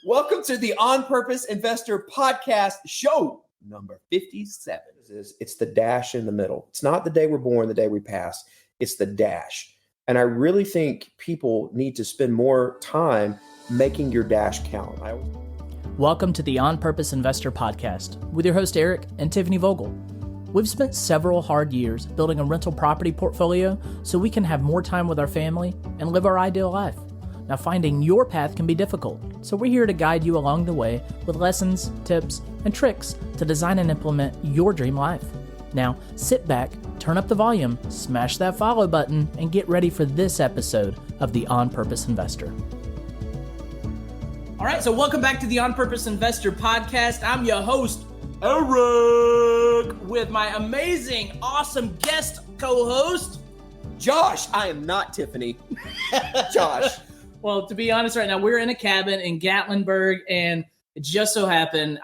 Welcome to the On Purpose Investor Podcast, show number 57. It's the dash in the middle. It's not the day we're born, the day we pass. It's the dash. And I really think people need to spend more time making your dash count. Welcome to the On Purpose Investor Podcast with your host Eric and Tiffany Vogel. We've spent several hard years building a rental property portfolio so we can have more time with our family and live our ideal life. Now, finding your path can be difficult, so we're here to guide you along the way with lessons, tips, and tricks to design and implement your dream life. Now, sit back, turn up the volume, smash that follow button, and get ready for this episode of the On Purpose Investor. All right, so welcome back to the On Purpose Investor Podcast. I'm your host, Eric, with my amazing, awesome guest co-host, Josh. I am not Tiffany. Josh. Well, to be honest, right now we're in a cabin in Gatlinburg, and it just so happened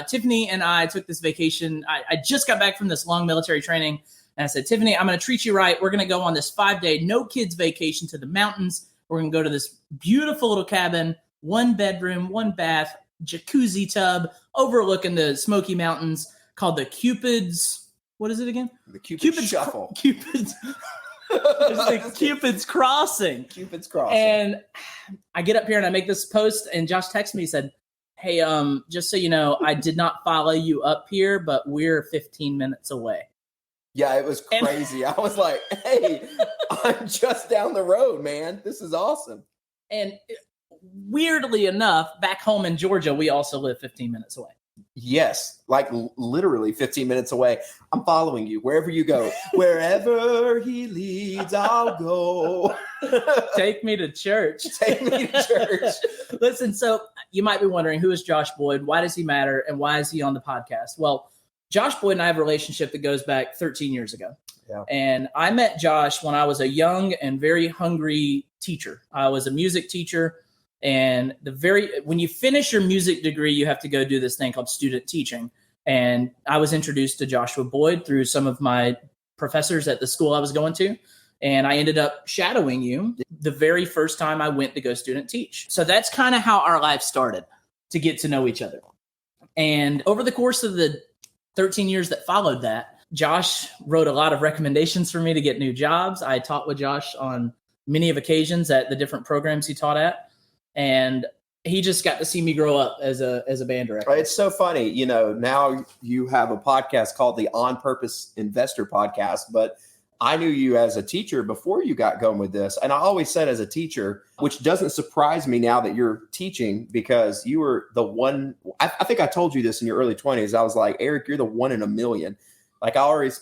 Tiffany and I took this vacation. I just got back from this long military training, and I said, Tiffany, I'm going to treat you right. We're going to go on this 5-day no kids vacation to the mountains. We're going to go to this beautiful little cabin, 1 bedroom, 1 bath, jacuzzi tub overlooking the Smoky Mountains, called the Cupid's. What is it again? The Cupid's Shuffle. Cupid's. It's the Cupid's Crossing. Cupid's Crossing. And I get up here and I make this post, and Josh texted me. He said, hey, just so you know, I did not follow you up here, but we're 15 minutes away. Yeah, it was crazy. I was like, hey, I'm just down the road, man. This is awesome. And weirdly enough, back home in Georgia, we also live 15 minutes away. Yes, like literally 15 minutes away. I'm following you wherever you go. Wherever he leads, I'll go. Take me to church. Take me to church. Listen, so you might be wondering, who is Josh Boyd? Why does he matter? And why is he on the podcast? Well, Josh Boyd and I have a relationship that goes back 13 years ago. Yeah. And I met Josh when I was a young and very hungry teacher. I was a music teacher. And when you finish your music degree, you have to go do this thing called student teaching. And I was introduced to Joshua Boyd through some of my professors at the school I was going to. And I ended up shadowing you the very first time I went to go student teach. So that's kind of how our life started, to get to know each other. And over the course of the 13 years that followed that, Josh wrote a lot of recommendations for me to get new jobs. I taught with Josh on many of occasions at the different programs he taught at. And he just got to see me grow up as a band director. It's so funny. You know, now you have a podcast called the On Purpose Investor Podcast, but I knew you as a teacher before you got going with this. And I always said as a teacher, which doesn't surprise me now that you're teaching, because you were the one, I think I told you this in your early 20s. I was like, Eric, you're the one in a million. Like I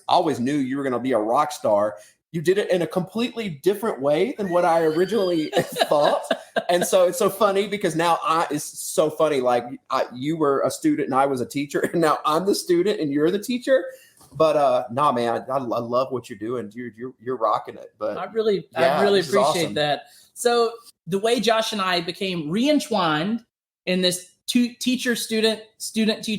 always knew you were going to be a rock star. You did it in a completely different way than what I originally thought. And so it's so funny because now it's so funny. Like you were a student and I was a teacher, and now I'm the student and you're the teacher. But nah, man, I love what you're doing. You're rocking it. But I really appreciate awesome. That. So the way Josh and I became re-entwined in this teacher-student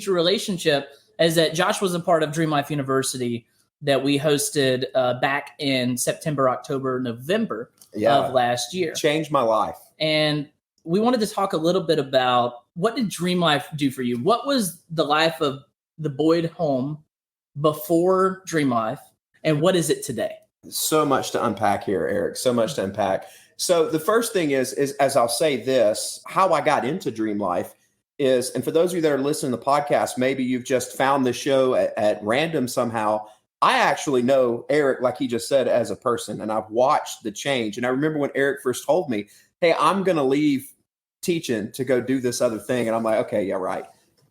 relationship is that Josh was a part of Dream Life University that we hosted back in September, October, November of last year. Changed my life. And we wanted to talk a little bit about, what did Dream Life do for you? What was the life of the Boyd home before Dream Life, and what is it today? So much to unpack here, Eric. So much to unpack. So the first thing is as I'll say this, how I got into Dream Life is, and for those of you that are listening to the podcast, maybe you've just found the show at random somehow. I actually know Eric, like he just said, as a person, and I've watched the change. And I remember when Eric first told me, hey, I'm going to leave teaching to go do this other thing. And I'm like, okay, yeah, right.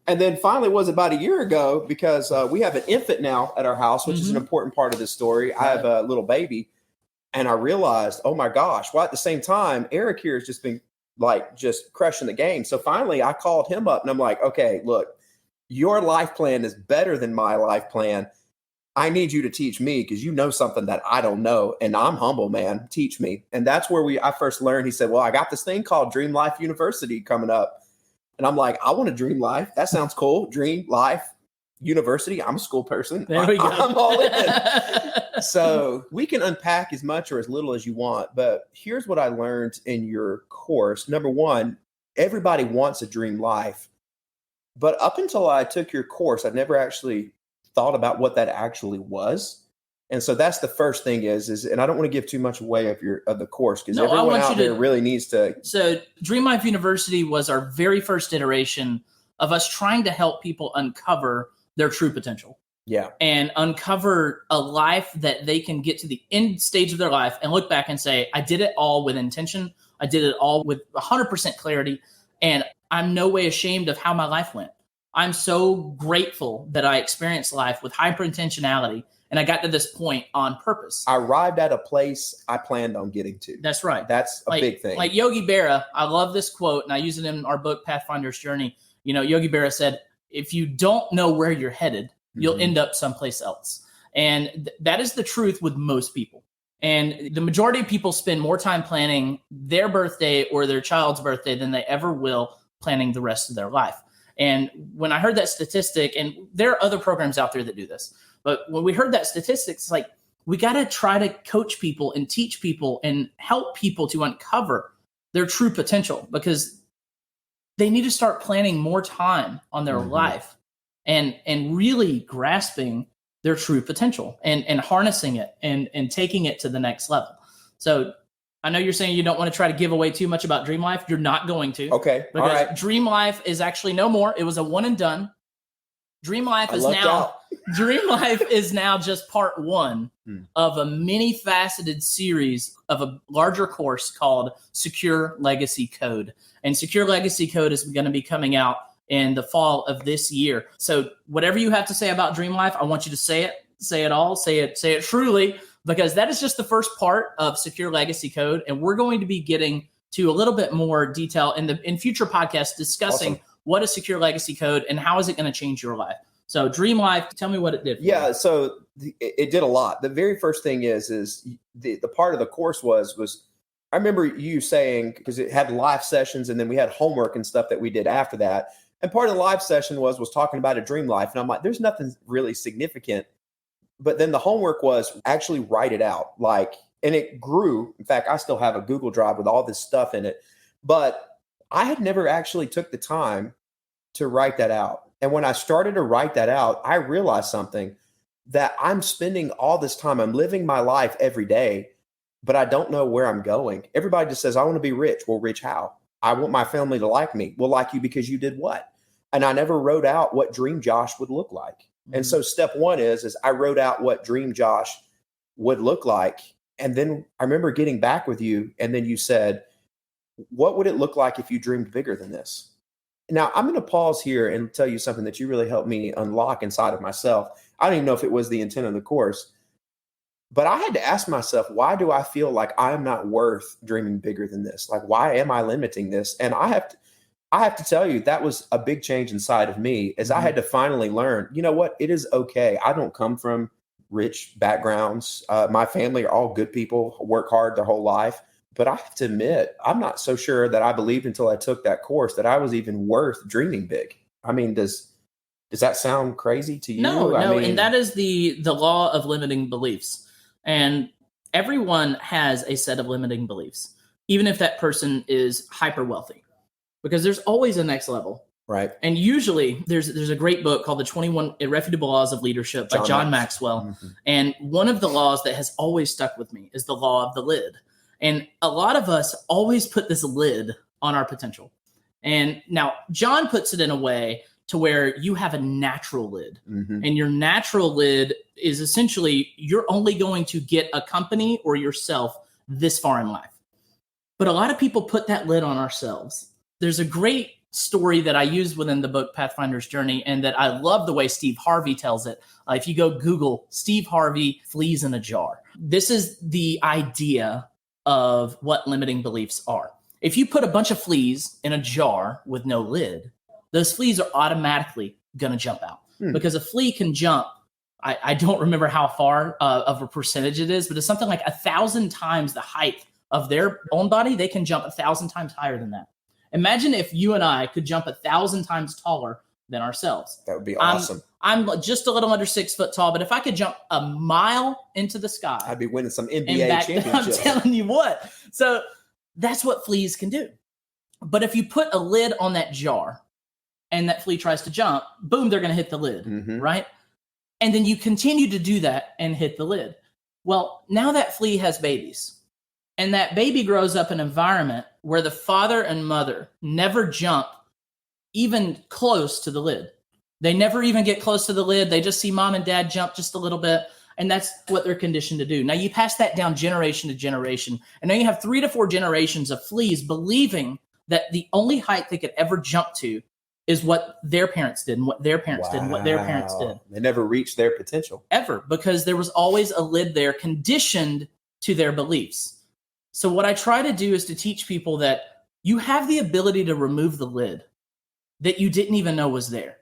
And then finally, it was about a year ago, because we have an infant now at our house, which is an important part of this story. Right. I have a little baby, and I realized, oh my gosh, well, at the same time, Eric here has just been just crushing the game. So finally I called him up and I'm like, okay, look, your life plan is better than my life plan. I need you to teach me because you know something that I don't know. And I'm humble, man. Teach me. And that's where I first learned. He said, well, I got this thing called Dream Life University coming up. And I'm like, I want to dream life. That sounds cool. Dream Life University. I'm a school person. There we go. I'm all in. So we can unpack as much or as little as you want. But here's what I learned in your course. Number one, everybody wants a dream life. But up until I took your course, I'd never actually thought about what that actually was. And so that's the first thing is, and I don't want to give too much away of the course, because everyone out there really needs to. So Dream Life University was our very first iteration of us trying to help people uncover their true potential. Yeah. And uncover a life that they can get to the end stage of their life and look back and say, I did it all with intention. I did it all with 100% clarity. And I'm no way ashamed of how my life went. I'm so grateful that I experienced life with hyper intentionality. And I got to this point on purpose. I arrived at a place I planned on getting to. That's right. That's a big thing. Like Yogi Berra, I love this quote, and I use it in our book, Pathfinders Journey. Yogi Berra said, if you don't know where you're headed, you'll end up someplace else. And that is the truth with most people. And the majority of people spend more time planning their birthday or their child's birthday than they ever will planning the rest of their life. And when I heard that statistic, and there are other programs out there that do this, but when we heard that statistic, it's like, we got to try to coach people and teach people and help people to uncover their true potential, because they need to start planning more time on their life and really grasping their true potential and harnessing it and taking it to the next level. So I know you're saying you don't want to try to give away too much about Dream Life. You're not going to. Okay. Because all right. Dream Life is actually no more. It was a one and done. Dream Life is now just part one of a many faceted series of a larger course called Secure Legacy Code. And Secure Legacy Code is going to be coming out in the fall of this year. So whatever you have to say about Dream Life, I want you to say it all, say it truly, because that is just the first part of Secure Legacy Code. And we're going to be getting to a little bit more detail in future podcasts discussing what is Secure Legacy Code and how is it going to change your life. So Dream Life, tell me what it did. So it did a lot. The very first thing is the part of the course was I remember you saying, because it had live sessions and then we had homework and stuff that we did after that. And part of the live session was talking about a dream life. And I'm like, there's nothing really significant. But then the homework was actually write it out. And it grew. In fact, I still have a Google Drive with all this stuff in it. But I had never actually took the time to write that out. And when I started to write that out, I realized something, that I'm spending all this time, I'm living my life every day, but I don't know where I'm going. Everybody just says, I want to be rich. Well, rich how? I want my family to like me. Well, like you because you did what? And I never wrote out what Dream Josh would look like. Mm-hmm. And so step one is I wrote out what Dream Josh would look like. And then I remember getting back with you. And then you said, what would it look like if you dreamed bigger than this? Now, I'm going to pause here and tell you something that you really helped me unlock inside of myself. I don't even know if it was the intent of the course, but I had to ask myself, why do I feel like I'm not worth dreaming bigger than this? Like, why am I limiting this? And I have to tell you, that was a big change inside of me, as I had to finally learn, you know what? It is okay. I don't come from rich backgrounds. My family are all good people, work hard their whole life. But I have to admit, I'm not so sure that I believed until I took that course that I was even worth dreaming big. I mean, does that sound crazy to you? No, and that is the law of limiting beliefs. And everyone has a set of limiting beliefs, even if that person is hyper wealthy, because there's always a next level. Right. And usually there's a great book called The 21 Irrefutable Laws of Leadership by John Maxwell. Mm-hmm. And one of the laws that has always stuck with me is the law of the lid. And a lot of us always put this lid on our potential. And now John puts it in a way to where you have a natural lid. Mm-hmm. And your natural lid is essentially you're only going to get a company or yourself this far in life. But a lot of people put that lid on ourselves. There's a great story that I used within the book Pathfinder's Journey, and that I love the way Steve Harvey tells it. If you go Google Steve Harvey fleas in a jar, this is the idea of what limiting beliefs are. If you put a bunch of fleas in a jar with no lid, those fleas are automatically going to jump out because a flea can jump. I don't remember how far of a percentage it is, but it's something like 1,000 times the height of their own body. They can jump 1,000 times higher than that. Imagine if you and I could jump 1,000 times taller than ourselves. That would be awesome. I'm just a little under 6 foot tall, but if I could jump a mile into the sky, I'd be winning some NBA championships. I'm telling you what. So that's what fleas can do. But if you put a lid on that jar and that flea tries to jump, boom, they're going to hit the lid, right? And then you continue to do that and hit the lid. Well, now that flea has babies, and that baby grows up in an environment where the father and mother never jump even close to the lid. They never even get close to the lid. They just see mom and dad jump just a little bit, and that's what they're conditioned to do. Now you pass that down generation to generation, and now you have 3 to 4 generations of fleas believing that the only height they could ever jump to is what their parents did and what their parents did and what their parents did. They never reached their potential. Ever, because there was always a lid there conditioned to their beliefs. So what I try to do is to teach people that you have the ability to remove the lid that you didn't even know was there.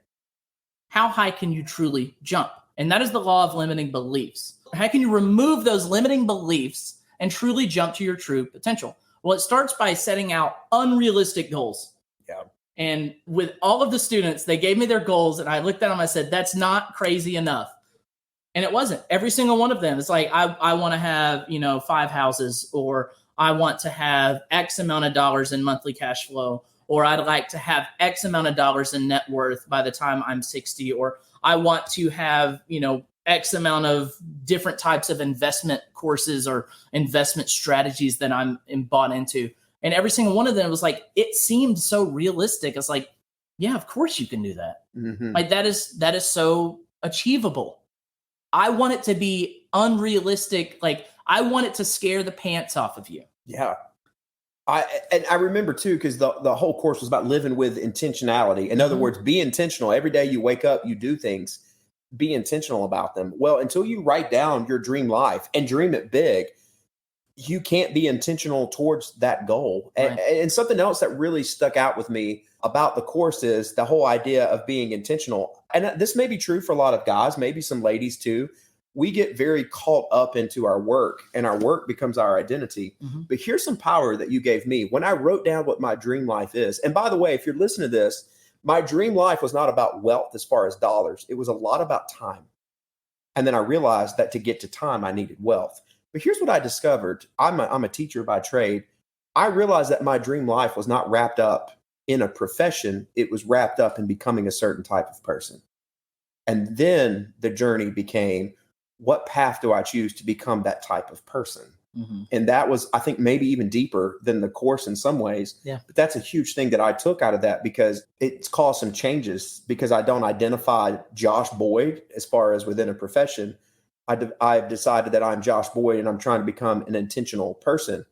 How high can you truly jump? And that is the law of limiting beliefs. How can you remove those limiting beliefs and truly jump to your true potential? Well, it starts by setting out unrealistic goals. Yeah. And with all of the students, they gave me their goals, and I looked at them, I said, that's not crazy enough. And it wasn't. Every single one of them. It's like, I want to have, 5 houses, or I want to have X amount of dollars in monthly cash flow, or I'd like to have X amount of dollars in net worth by the time I'm 60, or I want to have, X amount of different types of investment courses or investment strategies that I'm bought into. And every single one of them was like, it seemed so realistic. It's like, yeah, of course you can do that. Like that is so achievable. I want it to be unrealistic. Like I want it to scare the pants off of you. Yeah. I remember too, because the whole course was about living with intentionality. In other words, be intentional. Every day you wake up, you do things, be intentional about them. Well, until you write down your dream life and dream it big, you can't be intentional towards that goal. Right. And something else that really stuck out with me about the course is the whole idea of being intentional. And this may be true for a lot of guys, maybe some ladies too. We get very caught up into our work, and our work becomes our identity. But here's some power that you gave me when I wrote down what my dream life is. And by the way, if you're listening to this, my dream life was not about wealth as far as dollars. It was a lot about time. And then I realized that to get to time, I needed wealth. But here's what I discovered. I'm a teacher by trade. I realized that my dream life was not wrapped up in a profession. It was wrapped up in becoming a certain type of person. And then the journey became, what path do I choose to become that type of person? And that was, I think, maybe even deeper than the course in some ways. Yeah. But that's a huge thing that I took out of that, because it's caused some changes, because I don't identify Josh Boyd as far as within a profession. I've decided that I'm Josh Boyd, and I'm trying to become an intentional person,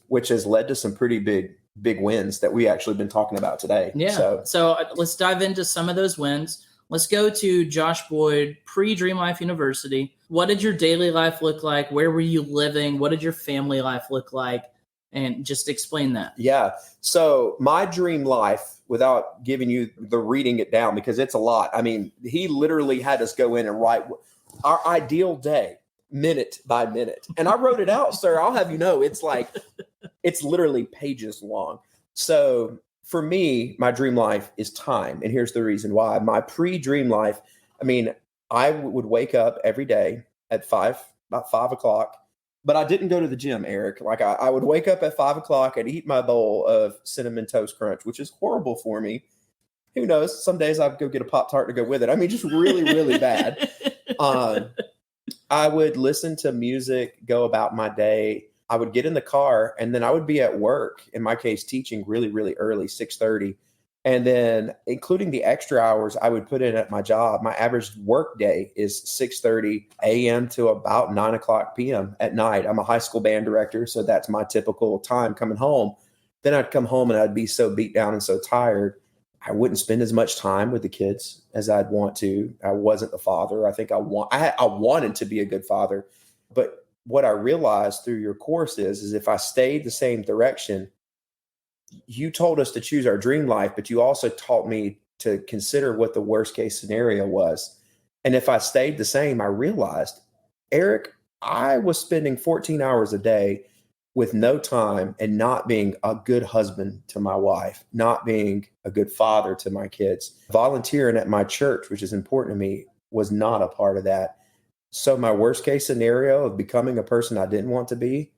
which has led to some pretty big wins that we actually been talking about today. Yeah. So let's dive into some of those wins. Let's go to Josh Boyd, pre-Dream Life University. What did your daily life look like? Where were you living? What did your family life look like? And just explain that. Yeah. So my dream life, without giving you the reading it down, because it's a lot. I mean, he literally had us go in and write our ideal day, minute by minute. And I wrote it out, sir. I'll have you know, it's literally pages long. So for me, my dream life is time. And here's the reason why. My pre-dream life, I mean, I would wake up every day at about 5 o'clock, but I didn't go to the gym, Eric. Like I would wake up at 5 o'clock and eat my bowl of Cinnamon Toast Crunch, which is horrible for me. Who knows? Some days I'd go get a Pop-Tart to go with it. I mean, just really, really bad. I would listen to music, go about my day. I would get in the car, and then I would be at work, in my case, teaching really, really early, 6:30. And then including the extra hours I would put in at my job, my average work day is 6:30 a.m. to about 9 o'clock p.m. at night. I'm a high school band director, so that's my typical time coming home. Then I'd come home and I'd be so beat down and so tired. I wouldn't spend as much time with the kids as I'd want to. I wasn't the father. I think I wanted to be a good father. But what I realized through your course is if I stayed the same direction, you told us to choose our dream life, but you also taught me to consider what the worst case scenario was. And if I stayed the same, I realized, Eric, I was spending 14 hours a day with no time and not being a good husband to my wife, not being a good father to my kids. Volunteering at my church, which is important to me, was not a part of that. So my worst case scenario of becoming a person I didn't want to be,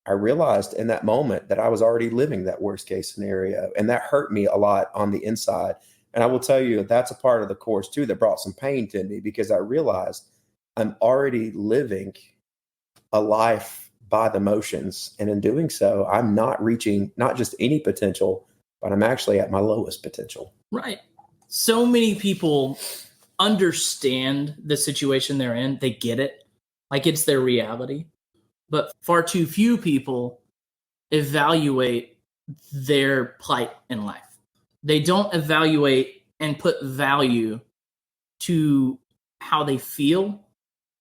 I I realized in that moment that I was already living that worst case scenario. And that hurt me a lot on the inside. And I will tell you, that's a part of the course too, that brought some pain to me, because I realized I'm already living a life by the motions. And in doing so, I'm not reaching not just any potential, but I'm actually at my lowest potential. Right. So many people understand the situation they're in. They get it. Like it's their reality. But far too few people evaluate their plight in life. They don't evaluate and put value to how they feel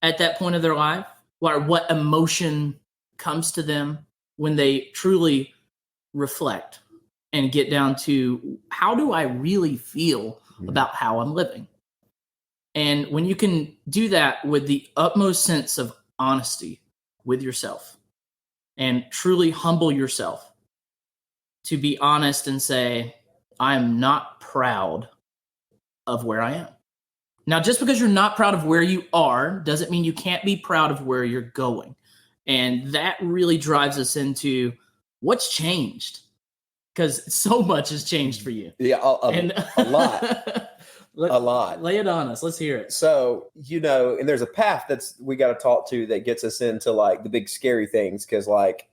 at that point of their life, or what emotion comes to them when they truly reflect and get down to, how do I really feel about how I'm living? And when you can do that with the utmost sense of honesty with yourself and truly humble yourself to be honest and say, I'm not proud of where I am. Now, just because you're not proud of where you are doesn't mean you can't be proud of where you're going. And that really drives us into what's changed, because so much has changed for you. Yeah, a lot. A lot. Lay it on us. Let's hear it. So, and there's a path we got to talk to that gets us into like the big scary things. Cause like,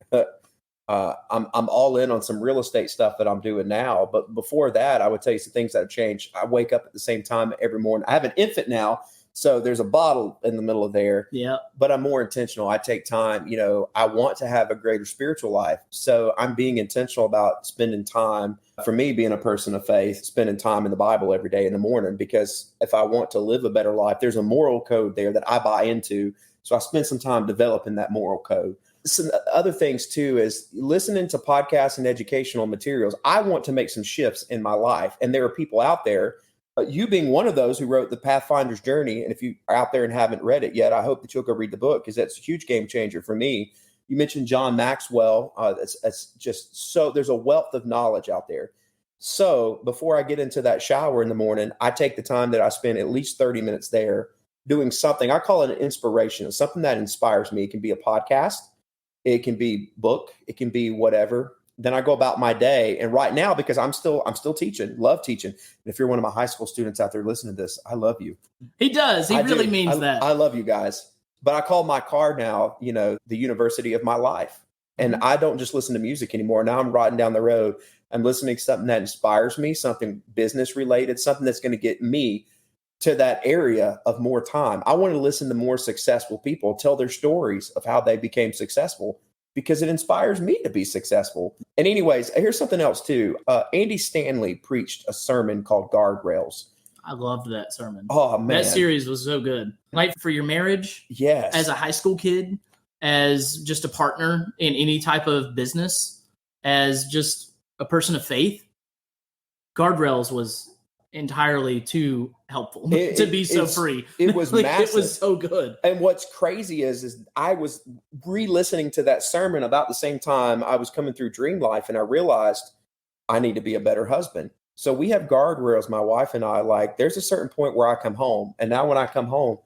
I'm all in on some real estate stuff that I'm doing now. But before that, I would tell you some things that have changed. I wake up at the same time every morning. I have an infant now, so there's a bottle in the middle of there. Yeah. But I'm more intentional. I take time. I want to have a greater spiritual life. So I'm being intentional about spending time. For me, being a person of faith, spending time in the Bible every day in the morning, because if I want to live a better life, there's a moral code there that I buy into. So I spend some time developing that moral code. Some other things too is listening to podcasts and educational materials. I want to make some shifts in my life. And there are people out there, you being one of those who wrote the Pathfinders Journey. And if you are out there and haven't read it yet, I hope that you'll go read the book, because that's a huge game changer for me. You mentioned John Maxwell. That's just so, there's a wealth of knowledge out there. So before I get into that shower in the morning, I take the time that I spend at least 30 minutes there doing something. I call it an inspiration, something that inspires me. It can be a podcast. It can be book. It can be whatever. Then I go about my day. And right now, because I'm still teaching, love teaching. And if you're one of my high school students out there listening to this, I love you. He does. He really means that. I love you guys. But I call my car now, the university of my life. And I don't just listen to music anymore. Now I'm riding down the road. I'm listening to something that inspires me, something business related, something that's going to get me to that area of more time. I want to listen to more successful people tell their stories of how they became successful, because it inspires me to be successful. And anyways, here's something else too. Andy Stanley preached a sermon called Guardrails. I loved that sermon. Oh man, that series was so good. Like for your marriage, yes, as a high school kid, as just a partner in any type of business, as just a person of faith, Guardrails was entirely too helpful to be so free. It was like, massive. It was so good. And what's crazy is I was re-listening to that sermon about the same time I was coming through Dream Life, and I realized I need to be a better husband. So we have guardrails, my wife and I. Like, there's a certain point where I come home, and now when I come home,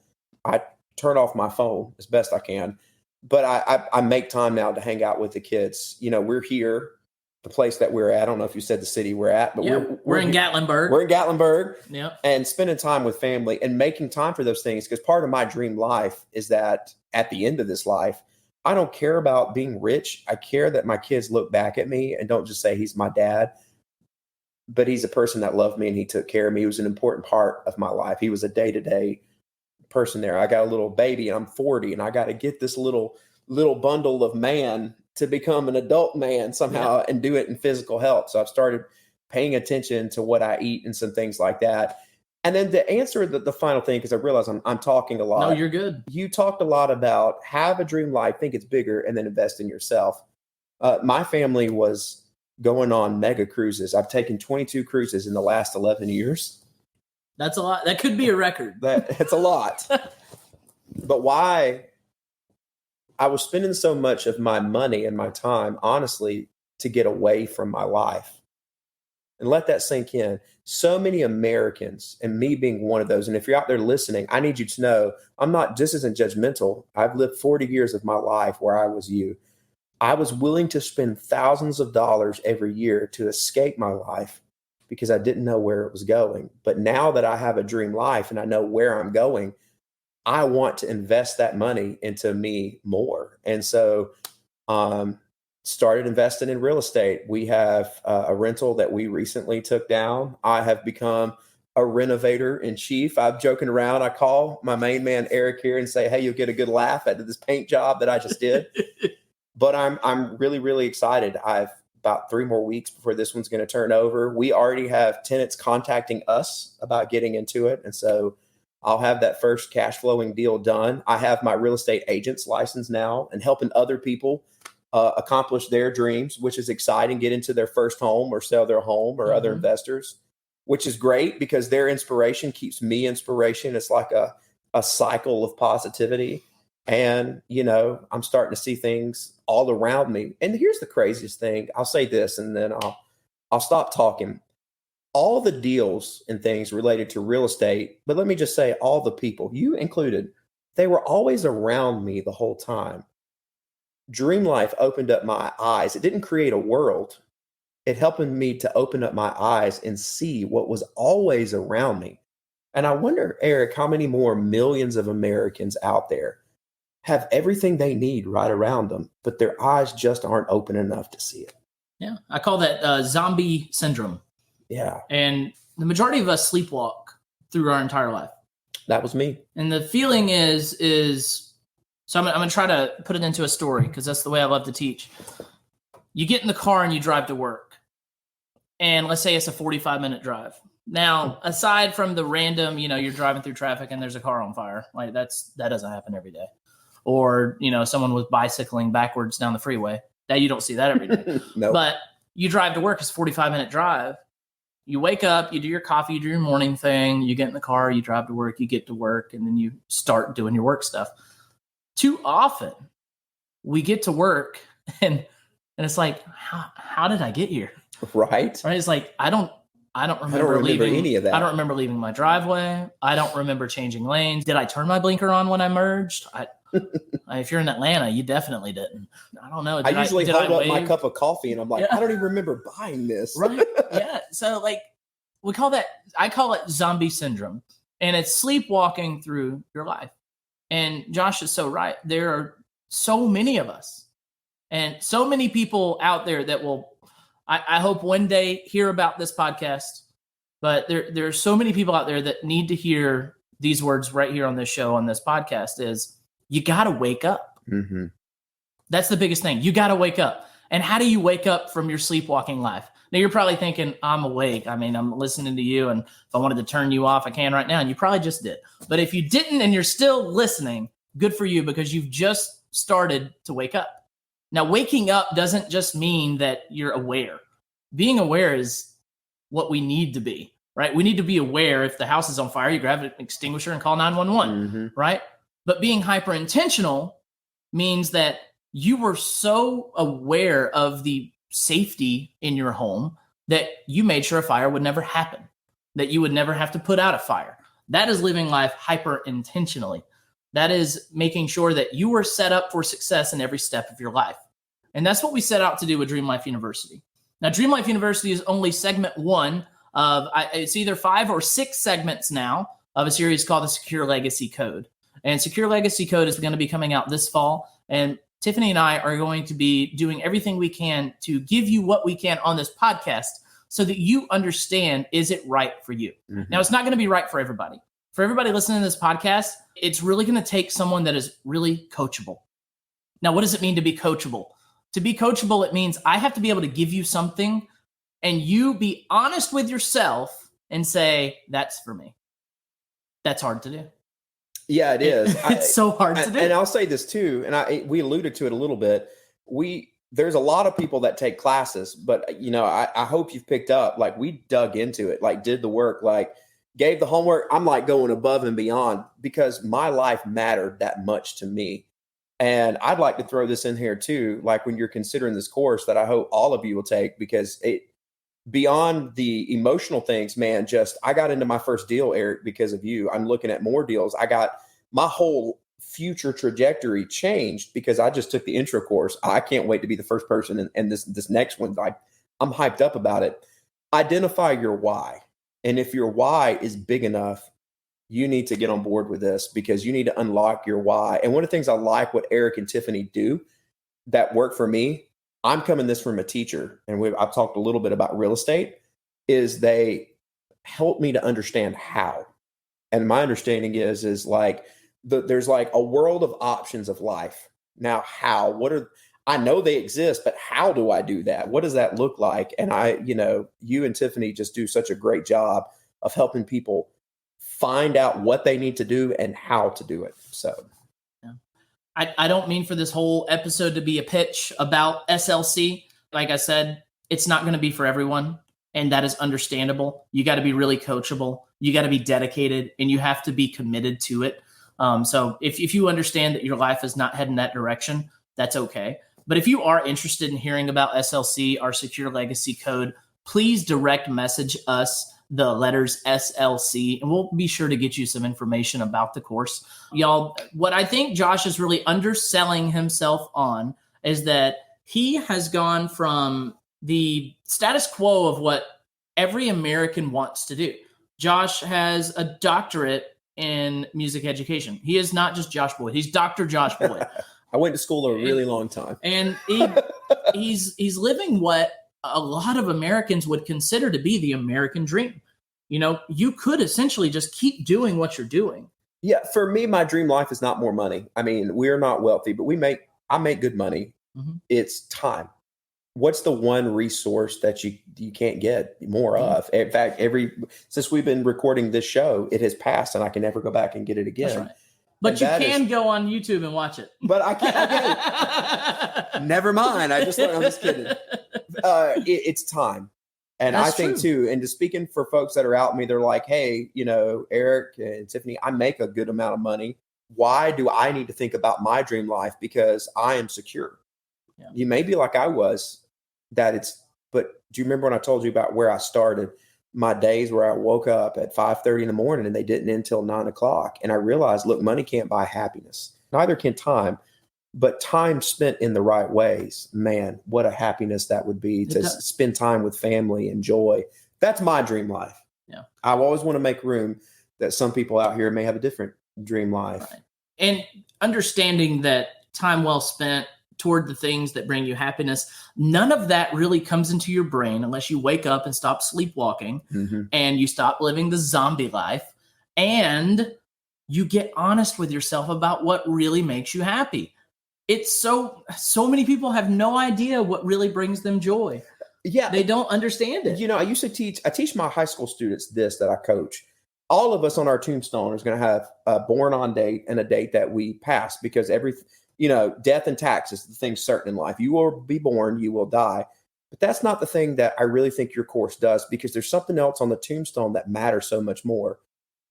I turn off my phone as best I can. But I make time now to hang out with the kids. We're here, the place that we're at. I don't know if you said the city we're at, but we're in Gatlinburg. We're in Gatlinburg. Yep. And spending time with family and making time for those things. Because part of my dream life is that at the end of this life, I don't care about being rich. I care that my kids look back at me and don't just say he's my dad, but he's a person that loved me and he took care of me. He was an important part of my life. He was a day-to-day person there. I got a little baby and I'm 40, and I got to get this little bundle of man to become an adult man somehow and do it in physical health. So I've started paying attention to what I eat and some things like that. And then to answer the final thing, because I realize I'm talking a lot. No, you're good. You talked a lot about have a dream life, think it's bigger, and then invest in yourself. My family was going on mega cruises. I've taken 22 cruises in the last 11 years. That's a lot. That could be a record. It's a lot. But why? I was spending so much of my money and my time, honestly, to get away from my life. And let that sink in. So many Americans, and me being one of those, and if you're out there listening, I need you to know, this isn't judgmental. I've lived 40 years of my life where I was you. I was willing to spend thousands of dollars every year to escape my life because I didn't know where it was going. But now that I have a dream life and I know where I'm going, I want to invest that money into me more. And so, started investing in real estate. We have a rental that we recently took down. I have become a renovator in chief. I'm joking around. I call my main man, Eric, here and say, hey, you'll get a good laugh at this paint job that I just did. But I'm really, really excited. I've about 3 more weeks before this one's going to turn over. We already have tenants contacting us about getting into it. And so I'll have that first cash flowing deal done. I have my real estate agent's license now and helping other people accomplish their dreams, which is exciting, get into their first home or sell their home or other investors, which is great because their inspiration keeps me inspiration. It's like a cycle of positivity. And, I'm starting to see things all around me. And here's the craziest thing. I'll say this and then I'll stop talking. All the deals and things related to real estate, but let me just say all the people, you included, they were always around me the whole time. Dream Life opened up my eyes. It didn't create a world. It helped me to open up my eyes and see what was always around me. And I wonder, Eric, how many more millions of Americans out there have everything they need right around them, but their eyes just aren't open enough to see it. Yeah. I call that zombie syndrome. Yeah. And the majority of us sleepwalk through our entire life. That was me. And the feeling is so I'm going to try to put it into a story because that's the way I love to teach. You get in the car and you drive to work. And let's say it's a 45-minute drive. Now, aside from the random, you're driving through traffic and there's a car on fire. Like that doesn't happen every day. Or, someone was bicycling backwards down the freeway. That you don't see that every day. Nope. But you drive to work, it's a 45-minute drive. You wake up, you do your coffee, you do your morning thing, you get in the car, you drive to work, you get to work, and then you start doing your work stuff. Too often, we get to work and it's like, how did I get here? Right. It's like, I don't remember leaving any of that. I don't remember leaving my driveway. I don't remember changing lanes. Did I turn my blinker on when I merged? If you're in Atlanta, you definitely didn't. I don't know. I usually hold up my cup of coffee and I'm like, I don't even remember buying this. Right. Yeah. So I call it zombie syndrome, and it's sleepwalking through your life. And Josh is so right. There are so many of us and so many people out there that will, I hope one day hear about this podcast, but there are so many people out there that need to hear these words right here on this show, on this podcast is you got to wake up. Mm-hmm. That's the biggest thing. You got to wake up. And how do you wake up from your sleepwalking life? Now you're probably thinking, I'm awake. I mean, I'm listening to you. And if I wanted to turn you off, I can right now. And you probably just did. But if you didn't, and you're still listening, good for you, because you've just started to wake up. Now, waking up doesn't just mean that you're aware. Being aware is what we need to be, right? We need to be aware if the house is on fire, you grab an extinguisher and call 911, right? But being hyper intentional means that you were so aware of the safety in your home that you made sure a fire would never happen, that you would never have to put out a fire. That is living life hyper intentionally. That is making sure that you are set up for success in every step of your life. And that's what we set out to do with Dream Life University. Now, Dream Life University is only segment 1 of, it's either 5 or 6 segments now of a series called the Secure Legacy Code. And Secure Legacy Code is going to be coming out this fall. And Tiffany and I are going to be doing everything we can to give you what we can on this podcast so that you understand, is it right for you? Now, it's not going to be right for everybody. For everybody listening to this podcast, it's really going to take someone that is really coachable. Now, what does it mean to be coachable? To be coachable, it means I have to be able to give you something and you be honest with yourself and say, that's for me. That's hard to do. Yeah, it is. It's so hard to do. And I'll say this too, and we alluded to it a little bit. There's a lot of people that take classes, but I hope you've picked up, like we dug into it, like did the work, like gave the homework. I'm like going above and beyond because my life mattered that much to me. And I'd like to throw this in here too, like when you're considering this course that I hope all of you will take, because it, beyond the emotional things, man, I got into my first deal, Eric, because of you. I'm looking at more deals. I got my whole future trajectory changed because I just took the intro course. I can't wait to be the first person. And this next one, I'm hyped up about it. Identify your why. And if your why is big enough, you need to get on board with this because you need to unlock your why. And one of the things I like what Eric and Tiffany do that work for me, I'm coming this from a teacher, and I've talked a little bit about real estate, is they help me to understand how. And my understanding is like there's like a world of options of life. Now, how? I know they exist, but how do I do that? What does that look like? And you and Tiffany just do such a great job of helping people find out what they need to do and how to do it. So I don't mean for this whole episode to be a pitch about SLC. Like I said, it's not going to be for everyone, and that is understandable. You got to be really coachable. You got to be dedicated, and you have to be committed to it. So if you understand that your life is not heading that direction, that's okay. But if you are interested in hearing about SLC, our secure legacy code, please direct message us the letters SLC, and we'll be sure to get you some information about the course. Y'all, what I think Josh is really underselling himself on is that he has gone from the status quo of what every American wants to do. Josh has a doctorate in music education. He is not just Josh Boyd. He's Dr. Josh Boyd. I went to school a really long time. And he's living what a lot of Americans would consider to be the American dream. You could essentially just keep doing what you're doing. Yeah, for me, my dream life is not more money. I mean, we're not wealthy, but I make good money. Mm-hmm. It's time. What's the one resource that you can't get more of? In fact, since we've been recording this show, it has passed and I can never go back and get it again. That's right. But you can go on YouTube and watch it. But I can't. Never mind. I'm just kidding. It's time. And that's I think true. Too, and just speaking for folks that are out me, they're like, hey, Eric and Tiffany, I make a good amount of money. Why do I need to think about my dream life? Because I am secure. Yeah. You may be like I was, but do you remember when I told you about where I started? My days where I woke up at 5:30 in the morning and they didn't end until 9:00. And I realized, look, money can't buy happiness. Neither can time, but time spent in the right ways, man, what a happiness that would be to spend time with family and joy. That's my dream life. Yeah. I always want to make room that some people out here may have a different dream life. Right. And understanding that time well spent toward the things that bring you happiness, none of that really comes into your brain unless you wake up and stop sleepwalking and you stop living the zombie life and you get honest with yourself about what really makes you happy. It's so many people have no idea what really brings them joy. Yeah. They don't understand it. I used to teach my high school students that I coach. All of us on our tombstone is going to have a born on date and a date that we pass because death and taxes, the thing's certain in life. You will be born, you will die. But that's not the thing that I really think your course does because there's something else on the tombstone that matters so much more.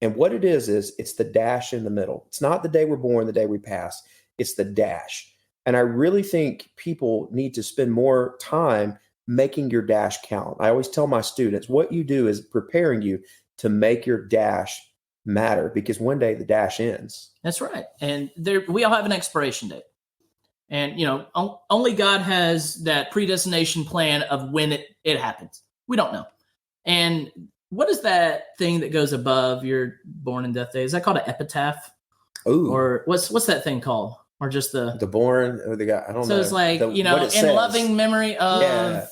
And what it is it's the dash in the middle. It's not the day we're born, the day we pass. It's the dash. And I really think people need to spend more time making your dash count. I always tell my students, what you do is preparing you to make your dash matter because one day the dash ends. That's right. And we all have an expiration date. And, only God has that predestination plan of when it happens. We don't know. And what is that thing that goes above your born and death day? Is that called an epitaph? Ooh. Or what's that thing called? Or just the born or the guy? I don't know. So it's like, in loving memory of,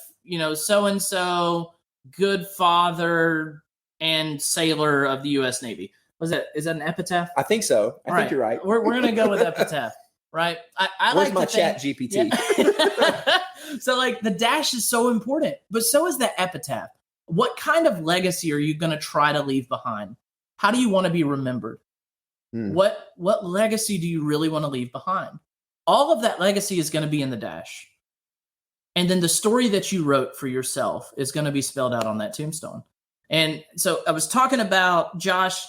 so-and-so, good father and sailor of the U.S. Navy. Is that an epitaph? I think so. I think you're right. We're going to go with epitaph, right? I Where's like my chat GPT? Yeah. So the dash is so important, but so is the epitaph. What kind of legacy are you going to try to leave behind? How do you want to be remembered? What legacy do you really want to leave behind? All of that legacy is going to be in the dash. And then the story that you wrote for yourself is going to be spelled out on that tombstone. And so I was talking about Josh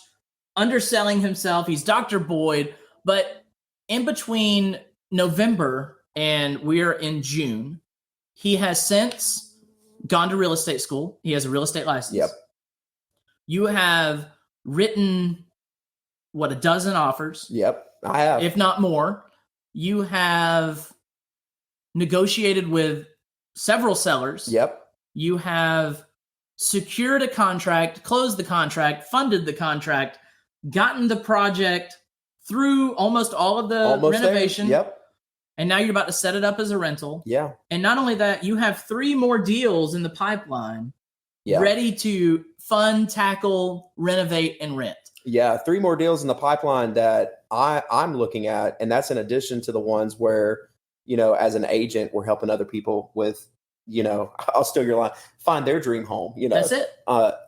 underselling himself. He's Dr. Boyd, but in between November and we're in June, he has since gone to real estate school. He has a real estate license. Yep. You have written a dozen offers. Yep, I have. If not more. You have negotiated with several sellers. Yep. You have secured a contract, closed the contract, funded the contract, gotten the project through almost all of the renovation. There. Yep. And now you're about to set it up as a rental. Yeah. And not only that, you have 3 more deals in the pipeline Yeah. ready to fund, tackle, renovate, and rent. Yeah. 3 more deals in the pipeline that I'm looking at. And that's in addition to the ones where, as an agent, we're helping other people with, I'll steal your line, find their dream home. That's it.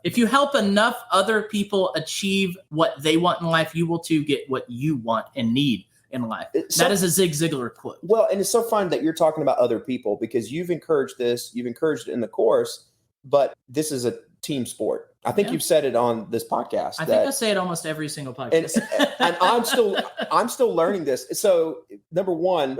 If you help enough other people achieve what they want in life, you will too get what you want and need in life. That is a Zig Ziglar quote. Well, and it's so fun that you're talking about other people because you've encouraged this, you've encouraged it in the course, but this is a team sport. I think you've said it on this podcast. I think I say it almost every single podcast. And I'm still learning this. So number one,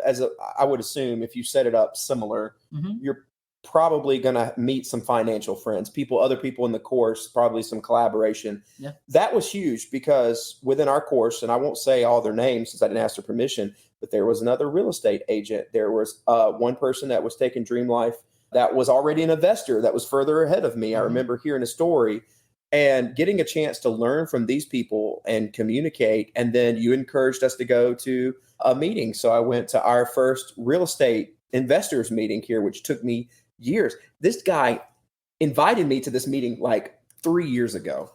I would assume if you set it up similar, you're probably going to meet some financial friends, other people in the course, probably some collaboration. Yeah. That was huge because within our course, and I won't say all their names since I didn't ask their permission, but there was another real estate agent. There was one person that was taking Dream Life that was already an investor that was further ahead of me. I remember hearing a story and getting a chance to learn from these people and communicate. And then you encouraged us to go to a meeting. So I went to our first real estate investors meeting here, which took me years. This guy invited me to this meeting like 3 years ago.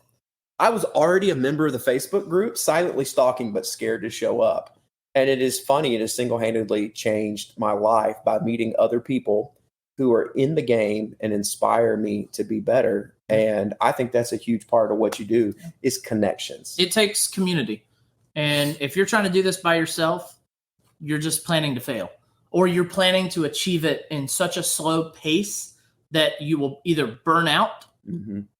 I was already a member of the Facebook group, silently stalking, but scared to show up. And it is funny. It has single-handedly changed my life by meeting other people who are in the game and inspire me to be better. And I think that's a huge part of what you do is connections. It takes community. And if you're trying to do this by yourself, you're just planning to fail. Or you're planning to achieve it in such a slow pace that you will either burn out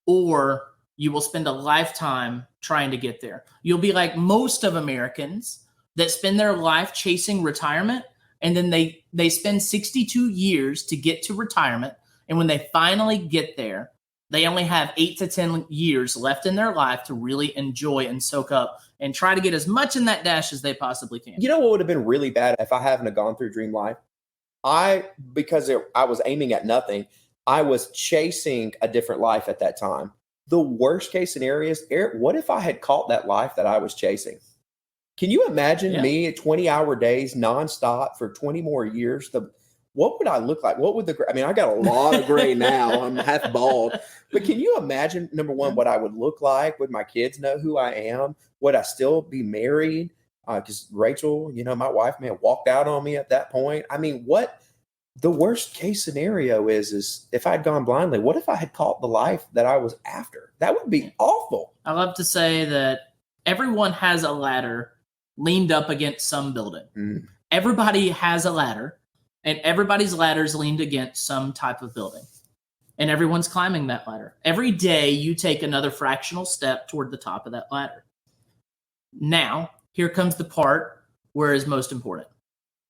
or you will spend a lifetime trying to get there. You'll be like most of Americans that spend their life chasing retirement, and then they spend 62 years to get to retirement. And when they finally get there, they only have 8 to 10 years left in their life to really enjoy and soak up and try to get as much in that dash as they possibly can. You know what would have been really bad if I hadn't gone through Dream Life? Because I was aiming at nothing, I was chasing a different life at that time. The worst case scenario is, Eric, what if I had caught that life that I was chasing? Can you imagine me at 20-hour days nonstop for 20 more years? What would I look like? I got a lot of gray now. I'm half bald. But can you imagine, number one, what I would look like? Would my kids know who I am? Would I still be married? Because Rachel, my wife may have walked out on me at that point. I mean, what the worst case scenario is if I'd gone blindly, what if I had caught the life that I was after? That would be awful. I love to say that everyone has a ladder leaned up against some building. Everybody has a ladder. And everybody's ladder is leaned against some type of building. And everyone's climbing that ladder. Every day you take another fractional step toward the top of that ladder. Now, here comes the part where is most important.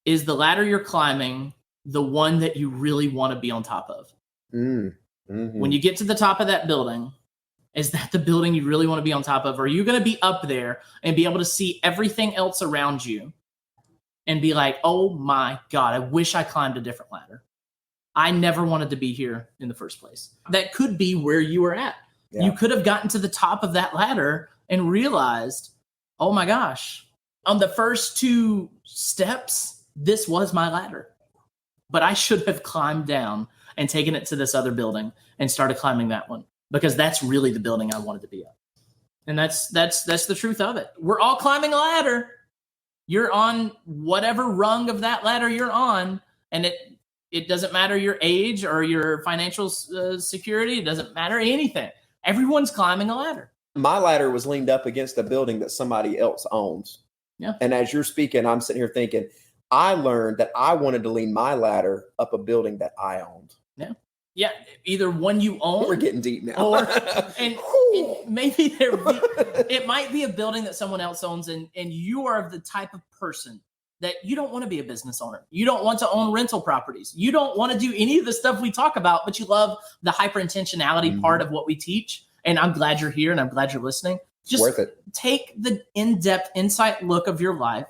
Is the ladder you're climbing the one that you really want to be on top of? When you get to the top of that building, is that the building you really want to be on top of? Or are you going to be up there and be able to see everything else around you and be like, oh my God, I wish I climbed a different ladder. I never wanted to be here in the first place. That could be where you were at. Yeah. You could have gotten to the top of that ladder and realized, oh my gosh, on the first 2 steps, this was my ladder. But I should have climbed down and taken it to this other building and started climbing that one, because that's really the building I wanted to be at. And that's the truth of it. We're all climbing a ladder. You're on whatever rung of that ladder you're on, and it doesn't matter your age or your financial security. It doesn't matter anything. Everyone's climbing a ladder. My ladder was leaned up against a building that somebody else owns. Yeah. And as you're speaking, I'm sitting here thinking, I learned that I wanted to lean my ladder up a building that I owned. Yeah. Yeah. Either one you own. We're getting deep now. Or, and maybe it might be a building that someone else owns, and you are the type of person that you don't want to be a business owner. You don't want to own rental properties. You don't want to do any of the stuff we talk about, but you love the hyper intentionality part of what we teach. And I'm glad you're here and I'm glad you're listening. Just worth it. Take the in-depth insight look of your life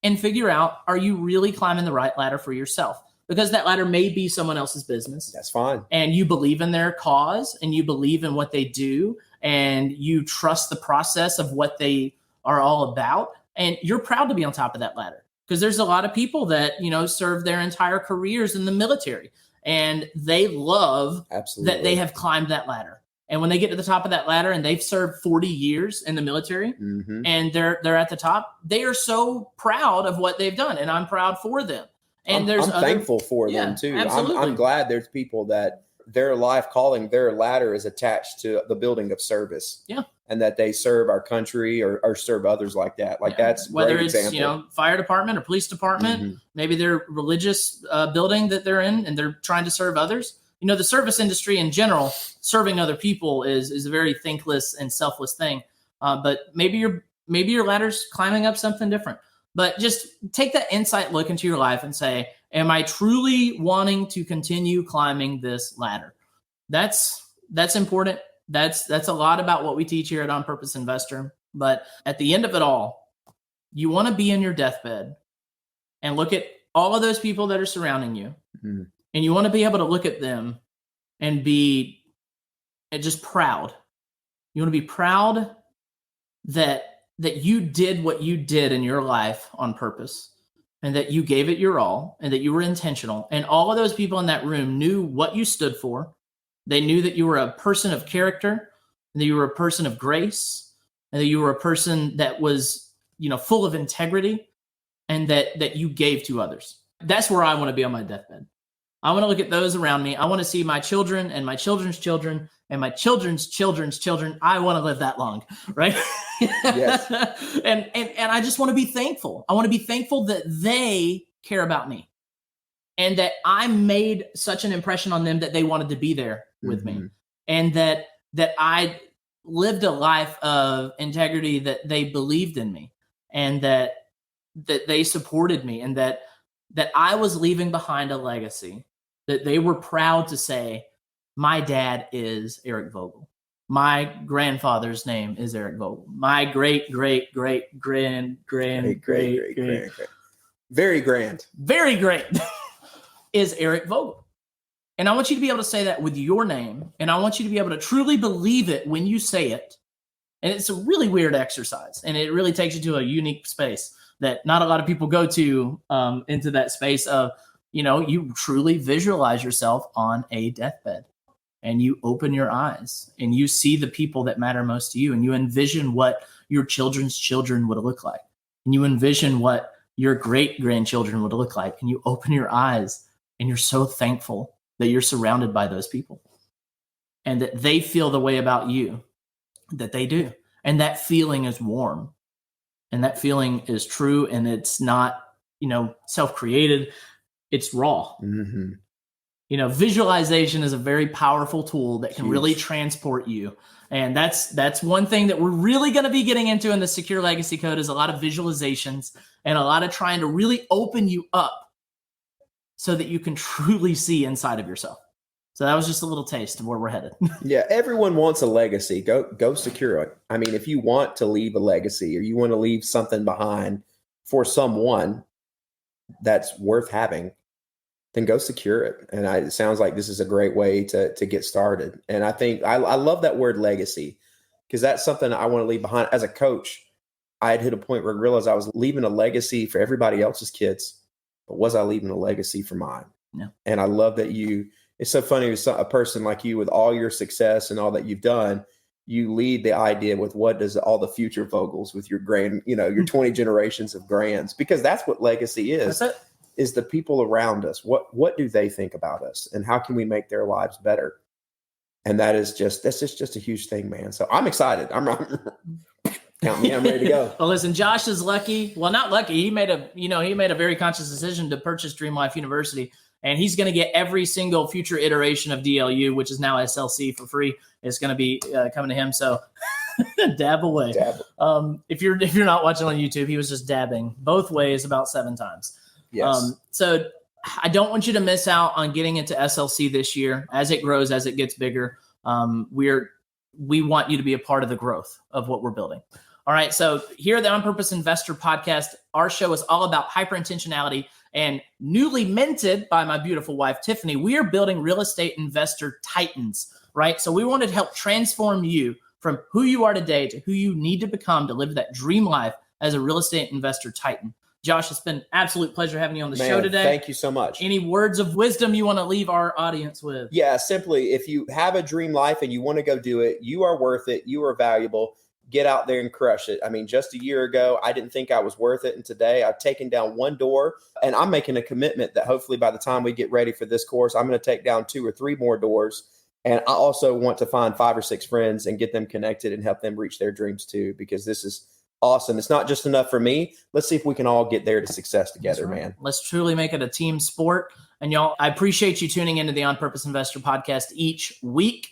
and figure out, are you really climbing the right ladder for yourself? Because that ladder may be someone else's business. That's fine. And you believe in their cause and you believe in what they do and you trust the process of what they are all about. And you're proud to be on top of that ladder. Because there's a lot of people that, serve their entire careers in the military and they love Absolutely. that they have climbed that ladder. And when they get to the top of that ladder and they've served 40 years in the military and they're at the top, they are so proud of what they've done. And I'm proud for them. And I'm thankful for them too. I'm glad there's people that their life calling, their ladder is attached to the building of service. Yeah. And that they serve our country or serve others like that. That's whether great it's, example. Fire department or police department, maybe their religious building that they're in and they're trying to serve others. The service industry in general, serving other people is a very thankless and selfless thing. But maybe your ladder's climbing up something different. But just take that insight look into your life and say, am I truly wanting to continue climbing this ladder? That's important. That's a lot about what we teach here at On Purpose Investor. But at the end of it all, you want to be in your deathbed and look at all of those people that are surrounding you. And you want to be able to look at them and be just proud. You want to be proud that you did what you did in your life on purpose and that you gave it your all and that you were intentional. And all of those people in that room knew what you stood for. They knew that you were a person of character and that you were a person of grace and that you were a person that was, full of integrity and that you gave to others. That's where I want to be on my deathbed. I want to look at those around me. I want to see my children and my children's children and my children's children's children. I want to live that long, right? Yes. and I just want to be thankful. I want to be thankful that they care about me and that I made such an impression on them that they wanted to be there with me, and that I lived a life of integrity, that they believed in me and that they supported me, and that I was leaving behind a legacy that they were proud to say, my dad is Eric Vogel. My grandfather's name is Eric Vogel. My great, great, great, great, very great is Eric Vogel. And I want you to be able to say that with your name. And I want you to be able to truly believe it when you say it. And it's a really weird exercise. And it really takes you to a unique space that not a lot of people go to, into that space of, you truly visualize yourself on a deathbed and you open your eyes and you see the people that matter most to you and you envision what your children's children would look like. And you envision what your great grandchildren would look like. And you open your eyes and you're so thankful that you're surrounded by those people and that they feel the way about you that they do. And that feeling is warm. And that feeling is true, and it's not, self-created. It's raw. Visualization is a very powerful tool that can really transport you. And that's one thing that we're really going to be getting into in the Secure Legacy Code is a lot of visualizations and a lot of trying to really open you up so that you can truly see inside of yourself. So that was just a little taste of where we're headed. Yeah, everyone wants a legacy. Go secure it. I mean, if you want to leave a legacy or you want to leave something behind for someone that's worth having, then go secure it. And it sounds like this is a great way to get started. And I think I love that word legacy because that's something I want to leave behind. As a coach, I had hit a point where I realized I was leaving a legacy for everybody else's kids, but was I leaving a legacy for mine? Yeah. And I love that it's so funny with a person like you with all your success and all that you've done, you lead the idea with what does all the future Vogels with your your 20 generations of grands, because that's what legacy is. That's it. Is the people around us. What do they think about us and how can we make their lives better? And that's just a huge thing, man. So I'm excited. I'm count me. I'm ready to go. Well, listen, Josh is lucky. Well, not lucky. He made a very conscious decision to purchase Dream Life University, and he's going to get every single future iteration of DLU, which is now SLC, for free. It's going to be coming to him. So dab away. If you're not watching on YouTube, he was just dabbing both ways about 7 times. Yes. So I don't want you to miss out on getting into SLC this year as it grows, as it gets bigger. We're we want you to be a part of the growth of what we're building. All right. So here at the On Purpose Investor podcast, our show is all about hyper-intentionality, and newly minted by my beautiful wife, Tiffany, we are building real estate investor titans, right? So we wanted to help transform you from who you are today to who you need to become to live that dream life as a real estate investor titan. Josh, it's been an absolute pleasure having you on the show today. Thank you so much. Any words of wisdom you want to leave our audience with? Yeah, simply, if you have a dream life and you want to go do it, you are worth it. You are valuable. Get out there and crush it. I mean, just a year ago, I didn't think I was worth it. And today I've taken down one door, and I'm making a commitment that hopefully by the time we get ready for this course, I'm going to take down 2 or 3 more doors. And I also want to find 5 or 6 friends and get them connected and help them reach their dreams too, because this is awesome. It's not just enough for me. Let's see if we can all get there to success together, right, man. Let's truly make it a team sport. And y'all, I appreciate you tuning into the On Purpose Investor podcast each week.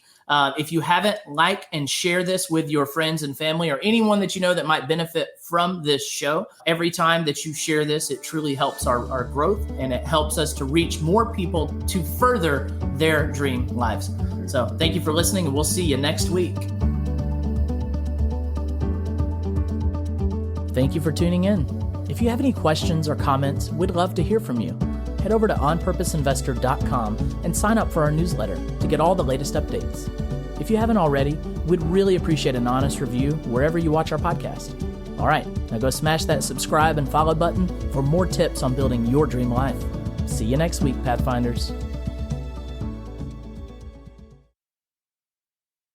If you haven't, like and share this with your friends and family or anyone that you know that might benefit from this show. Every time that you share this, it truly helps our growth, and it helps us to reach more people to further their dream lives. So thank you for listening, and we'll see you next week. Thank you for tuning in. If you have any questions or comments, we'd love to hear from you. Head over to onpurposeinvestor.com and sign up for our newsletter to get all the latest updates. If you haven't already, we'd really appreciate an honest review wherever you watch our podcast. All right, now go smash that subscribe and follow button for more tips on building your dream life. See you next week, Pathfinders.